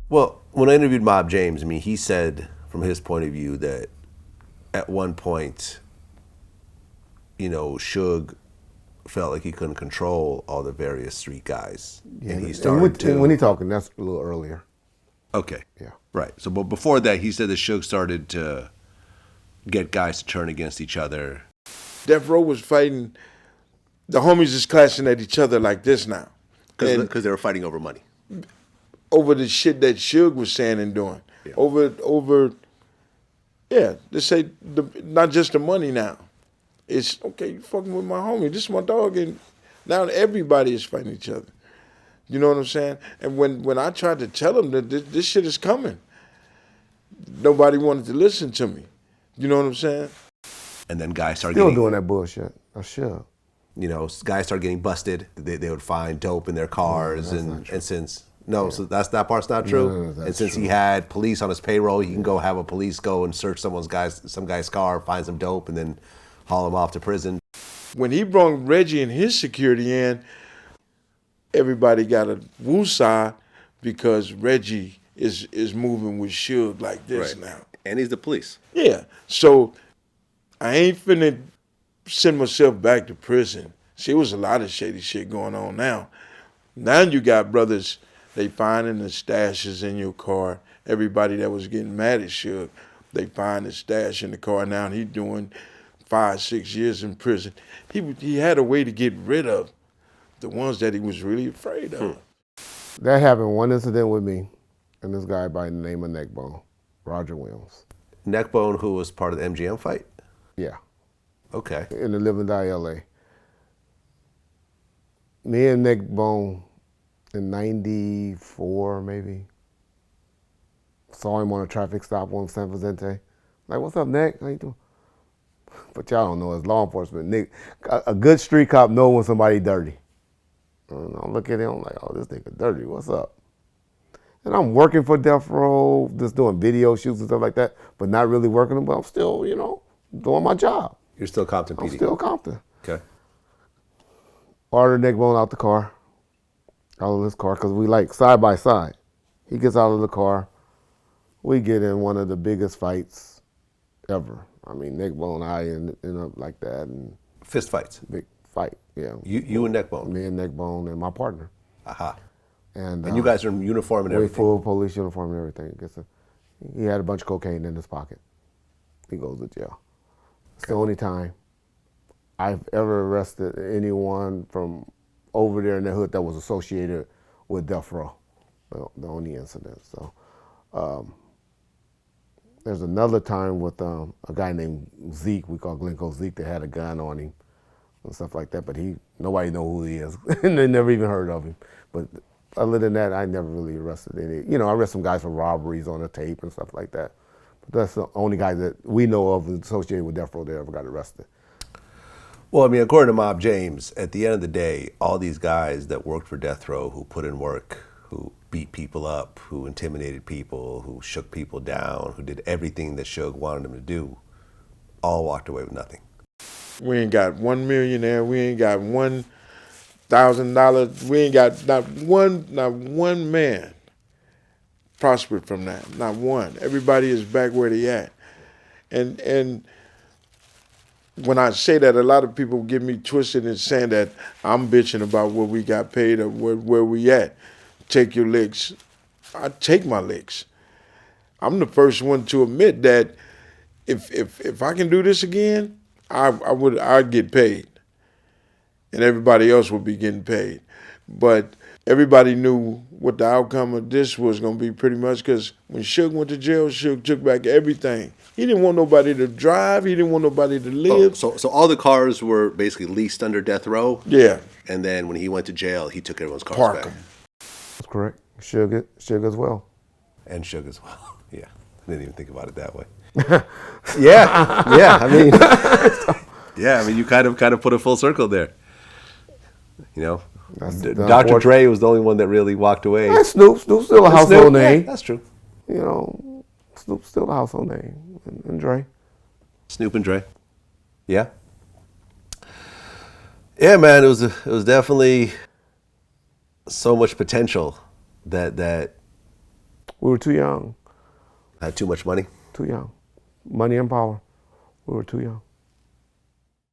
Well, when I interviewed Mob James, I mean, he said from his point of view that at one point, Suge felt like he couldn't control all the various street guys, and he started to. When he talking, that's a little earlier. Okay. Yeah. Right. So, but before that, he said that Suge started to get guys to turn against each other. Death Row was fighting. The homies is clashing at each other like this now. Because they were fighting over money. Over the shit that Suge was saying and doing. Yeah. Let's say not just the money now. It's, okay, you fucking with my homie. This is my dog. And now everybody is fighting each other. You know what I'm saying? And when I tried to tell them that this shit is coming, nobody wanted to listen to me. You know what I'm saying? And then guys started Still doing that bullshit. I should. Guys started getting busted. They would find dope in their cars, so that part's not true. No, and since he had police on his payroll, he can go have a police go and search some guy's car, find some dope, and then haul him off to prison. When he brought Reggie and his security in, everybody got a woosah because Reggie is moving with Suge like this now. And he's the police. Yeah. So I ain't finna send myself back to prison. See, it was a lot of shady shit going on now. Now you got brothers, they finding the stashes in your car. Everybody that was getting mad at Suge, they find the stash in the car now, and he doing 5-6 years in prison. He had a way to get rid of the ones that he was really afraid of. That happened one incident with me and this guy by the name of Neckbone, Roger Williams. Neckbone, who was part of the MGM fight? Yeah. Okay. In the Live and Die LA. Me and Neckbone in 94 maybe, saw him on a traffic stop on San Vicente. Like, what's up, Neck? How you doing? But y'all don't know, as law enforcement, Nick, a good street cop know when somebody dirty. And I look at him, I'm like, oh, this nigga dirty, what's up? And I'm working for Death Row, just doing video shoots and stuff like that, but not really working, but I'm still, doing my job. You're still Compton PD? I'm still Compton. Okay. Ordered Neckbone out the car, out of his car, because we like side by side. He gets out of the car, we get in one of the biggest fights ever. I mean, Neckbone and I end up like that. And fist fights? Big fight, yeah. You and Neckbone? Me and Neckbone and my partner. Aha. And you guys are in uniform and everything? Full police uniform and everything. He had a bunch of cocaine in his pocket. He goes to jail. It's the only time I've ever arrested anyone from over there in the hood that was associated with Death Row. The only incident. So there's another time with a guy named Zeke, we call Glencoe Zeke, that had a gun on him and stuff like that, but nobody know who he is. And they never even heard of him. But other than that, I never really arrested any. I arrested some guys for robberies on the tape and stuff like that. But that's the only guy that we know of associated with Death Row that ever got arrested. Well, I mean, according to Mob James, at the end of the day, all these guys that worked for Death Row, who put in work, who beat people up, who intimidated people, who shook people down, who did everything that Suge wanted them to do, all walked away with nothing. We ain't got $1 millionaire. We ain't got $1,000. We ain't got not one man prospered from that. Not one. Everybody is back where they at. And when I say that, a lot of people get me twisted and saying that I'm bitching about what we got paid or where we at. Take your licks. I take my licks. I'm the first one to admit that if I can do this again, I'd get paid. And everybody else would be getting paid. But everybody knew what the outcome of this was going to be pretty much, because when Suge went to jail, Suge took back everything. He didn't want nobody to drive. He didn't want nobody to live. So all the cars were basically leased under Death Row? Yeah. And then when he went to jail, he took everyone's cars Park back? them. That's correct. Suge as well. And Suge as well. Yeah. I didn't even think about it that way. Yeah. I mean, you kind of put a full circle there. Dr. Dre was the only one that really walked away. And Snoop's still a household name. Yeah, that's true. Snoop's still a household name. And Dre. Snoop and Dre. Yeah. Yeah, man, it was definitely so much potential that We were too young. Had too much money. Too young. Money and power. We were too young.